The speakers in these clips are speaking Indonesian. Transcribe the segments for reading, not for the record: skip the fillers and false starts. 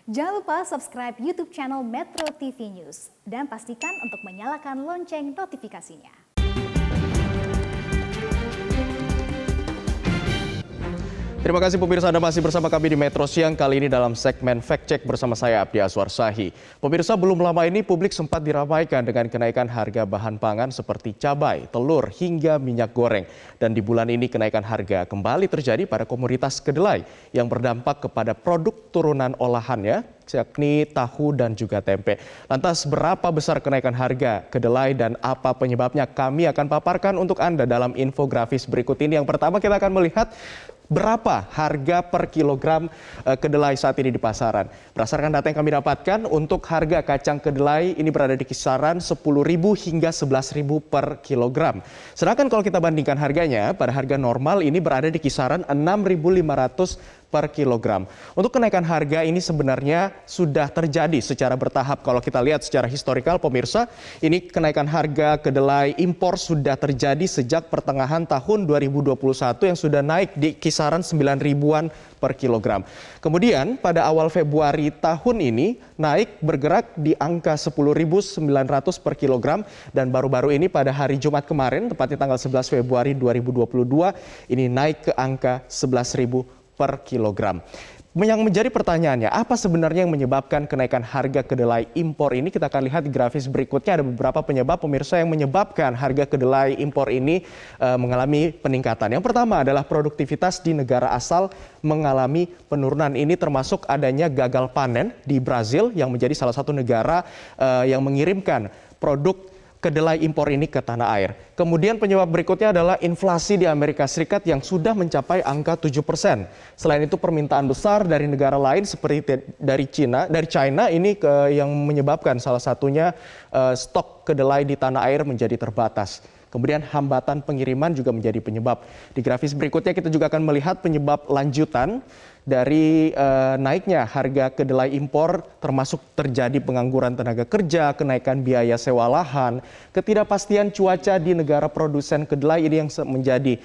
Jangan lupa subscribe YouTube channel Metro TV News dan pastikan untuk menyalakan lonceng notifikasinya. Terima kasih pemirsa, Anda masih bersama kami di Metro Siang, kali ini dalam segmen Fact Check bersama saya Abdi Aswar Sahi. Pemirsa, belum lama ini publik sempat diramaikan dengan kenaikan harga bahan pangan seperti cabai, telur, hingga minyak goreng. Dan di bulan ini kenaikan harga kembali terjadi pada komoditas kedelai yang berdampak kepada produk turunan olahannya, yakni tahu dan juga tempe. Lantas berapa besar kenaikan harga kedelai dan apa penyebabnya? Kami akan paparkan untuk Anda dalam infografis berikut ini. Yang pertama kita akan melihat berapa harga per kilogram kedelai saat ini di pasaran. Berdasarkan data yang kami dapatkan, untuk harga kacang kedelai ini berada di kisaran 10.000 hingga 11.000 per kilogram. Sedangkan kalau kita bandingkan harganya, pada harga normal ini berada di kisaran 6.500 per kilogram. Untuk kenaikan harga ini sebenarnya sudah terjadi secara bertahap. Kalau kita lihat secara historikal pemirsa, ini kenaikan harga kedelai impor sudah terjadi sejak pertengahan tahun 2021 yang sudah naik di kisaran 9 ribuan per kilogram. Kemudian pada awal Februari tahun ini naik bergerak di angka 10.900 per kilogram dan baru-baru ini pada hari Jumat kemarin, tepatnya tanggal 11 Februari 2022, ini naik ke angka 11.000 per kilogram. Yang menjadi pertanyaannya, apa sebenarnya yang menyebabkan kenaikan harga kedelai impor ini? Kita akan lihat di grafis berikutnya, ada beberapa penyebab pemirsa yang menyebabkan harga kedelai impor ini mengalami peningkatan. Yang pertama adalah produktivitas di negara asal mengalami penurunan. Ini termasuk adanya gagal panen di Brazil yang menjadi salah satu negara yang mengirimkan produk kedelai impor ini ke tanah air. Kemudian penyebab berikutnya adalah inflasi di Amerika Serikat yang sudah mencapai angka 7%. Selain itu permintaan besar dari negara lain seperti dari China ini yang menyebabkan salah satunya stok kedelai di tanah air menjadi terbatas. Kemudian hambatan pengiriman juga menjadi penyebab. Di grafis berikutnya kita juga akan melihat penyebab lanjutan dari naiknya harga kedelai impor, termasuk terjadi pengangguran tenaga kerja, kenaikan biaya sewa lahan, ketidakpastian cuaca di negara produsen kedelai ini yang menjadi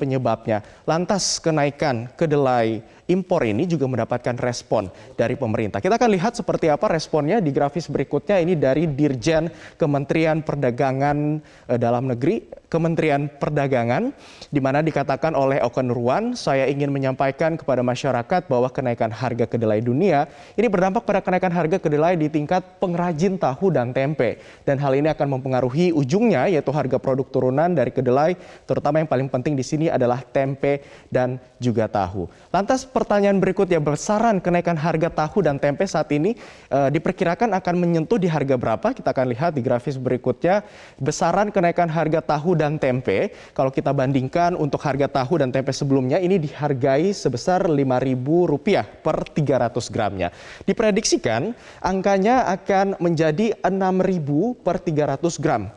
penyebabnya. Lantas kenaikan kedelai impor ini juga mendapatkan respon dari pemerintah. Kita akan lihat seperti apa responnya di grafis berikutnya. Ini dari Dirjen Kementerian Perdagangan Dalam Negeri, Kementerian Perdagangan, di mana dikatakan oleh Oke Nurwan, saya ingin menyampaikan kepada masyarakat bahwa kenaikan harga kedelai dunia ini berdampak pada kenaikan harga kedelai di tingkat pengrajin tahu dan tempe. Dan hal ini akan mempengaruhi ujungnya, yaitu harga produk turunan dari kedelai, terutama yang paling penting di sini adalah tempe dan juga tahu. Lantas pertanyaan berikutnya, besaran kenaikan harga tahu dan tempe saat ini diperkirakan akan menyentuh di harga berapa? Kita akan lihat di grafis berikutnya. Besaran kenaikan harga tahu dan tempe, kalau kita bandingkan untuk harga tahu dan tempe sebelumnya, ini dihargai sebesar Rp5.000 per 300 gramnya. Diprediksikan angkanya akan menjadi Rp6.000 per 300 gram,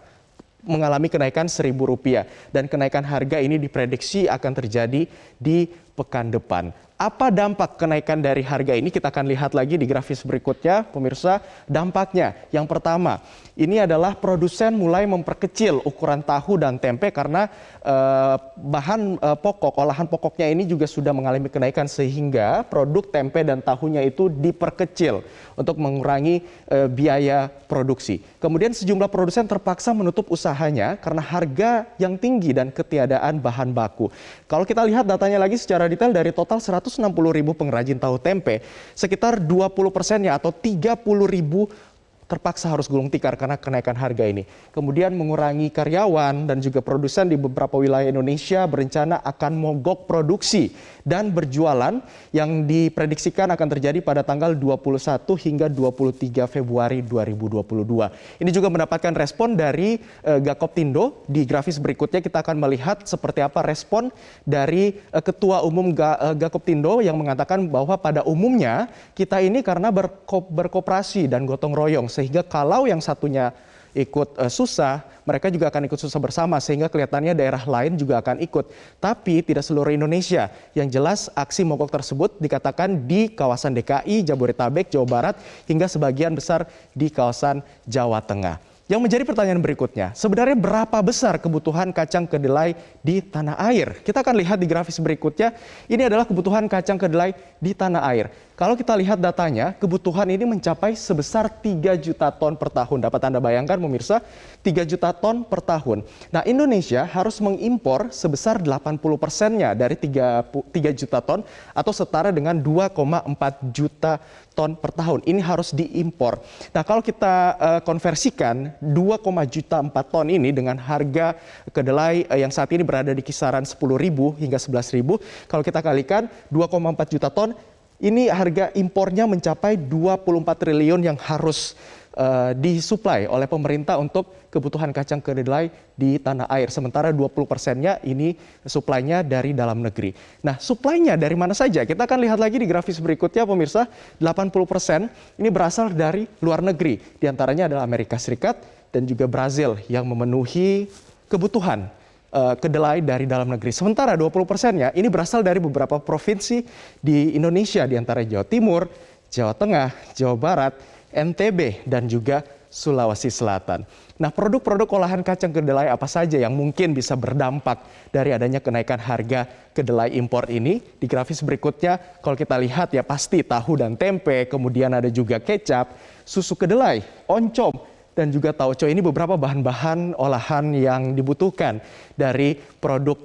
mengalami kenaikan Rp1.000, dan kenaikan harga ini diprediksi akan terjadi di pekan depan. Apa dampak kenaikan dari harga ini? Kita akan lihat lagi di grafis berikutnya, pemirsa. Dampaknya yang pertama, ini adalah produsen mulai memperkecil ukuran tahu dan tempe karena bahan pokok, olahan pokoknya ini juga sudah mengalami kenaikan, sehingga produk tempe dan tahunya itu diperkecil untuk mengurangi biaya produksi. Kemudian sejumlah produsen terpaksa menutup usahanya karena harga yang tinggi dan ketiadaan bahan baku. Kalau kita lihat datanya lagi secara detail, dari total 160.000 pengrajin tahu tempe, sekitar 20%-nya atau 30.000 terpaksa harus gulung tikar karena kenaikan harga ini. Kemudian mengurangi karyawan dan juga produsen di beberapa wilayah Indonesia berencana akan mogok produksi dan berjualan yang diprediksikan akan terjadi pada tanggal 21 hingga 23 Februari 2022. Ini juga mendapatkan respon dari Gakoptindo. Di grafis berikutnya kita akan melihat seperti apa respon dari Ketua Umum Gakoptindo yang mengatakan bahwa pada umumnya kita ini karena berkoperasi dan gotong royong, sehingga kalau yang satunya ikut susah, mereka juga akan ikut susah bersama, sehingga kelihatannya daerah lain juga akan ikut. Tapi tidak seluruh Indonesia. Yang jelas aksi mogok tersebut dikatakan di kawasan DKI, Jabodetabek, Jawa Barat, hingga sebagian besar di kawasan Jawa Tengah. Yang menjadi pertanyaan berikutnya, sebenarnya berapa besar kebutuhan kacang kedelai di tanah air? Kita akan lihat di grafis berikutnya, ini adalah kebutuhan kacang kedelai di tanah air. Kalau kita lihat datanya, kebutuhan ini mencapai sebesar 3 juta ton per tahun. Dapat Anda bayangkan pemirsa, 3 juta ton per tahun. Nah, Indonesia harus mengimpor sebesar 80%-nya dari 3 juta ton atau setara dengan 2,4 juta ton per tahun. Ini harus diimpor. Nah, kalau kita konversikan 2, juta 4 ton ini dengan harga kedelai yang saat ini berada di kisaran 10.000 hingga 11.000, kalau kita kalikan 2,4 juta ton, ini harga impornya mencapai 24 triliun yang harus disuplai oleh pemerintah untuk kebutuhan kacang kedelai di tanah air. Sementara 20%-nya ini suplainya dari dalam negeri. Nah, suplainya dari mana saja? Kita akan lihat lagi di grafis berikutnya pemirsa. 80% ini berasal dari luar negeri. Di antaranya adalah Amerika Serikat dan juga Brazil yang memenuhi kebutuhan kedelai dari dalam negeri. Sementara 20%-nya ini berasal dari beberapa provinsi di Indonesia, di antara Jawa Timur, Jawa Tengah, Jawa Barat, NTB, dan juga Sulawesi Selatan. Nah, produk-produk olahan kacang kedelai apa saja yang mungkin bisa berdampak dari adanya kenaikan harga kedelai impor ini? Di grafis berikutnya, kalau kita lihat ya pasti tahu dan tempe, kemudian ada juga kecap, susu kedelai, oncom, dan juga tauco. Ini beberapa bahan-bahan olahan yang dibutuhkan dari produk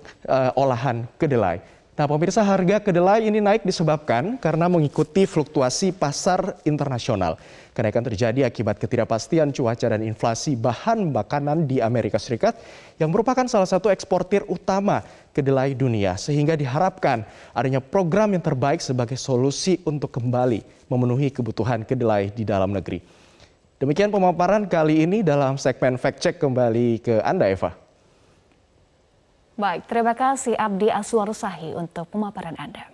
olahan kedelai. Nah, pemirsa, harga kedelai ini naik disebabkan karena mengikuti fluktuasi pasar internasional. Kenaikan terjadi akibat ketidakpastian cuaca dan inflasi bahan makanan di Amerika Serikat yang merupakan salah satu eksportir utama kedelai dunia. Sehingga diharapkan adanya program yang terbaik sebagai solusi untuk kembali memenuhi kebutuhan kedelai di dalam negeri. Demikian pemaparan kali ini dalam segmen Fact Check. Kembali ke Anda, Eva. Baik, terima kasih Abdi Aswar Sahi untuk pemaparan Anda.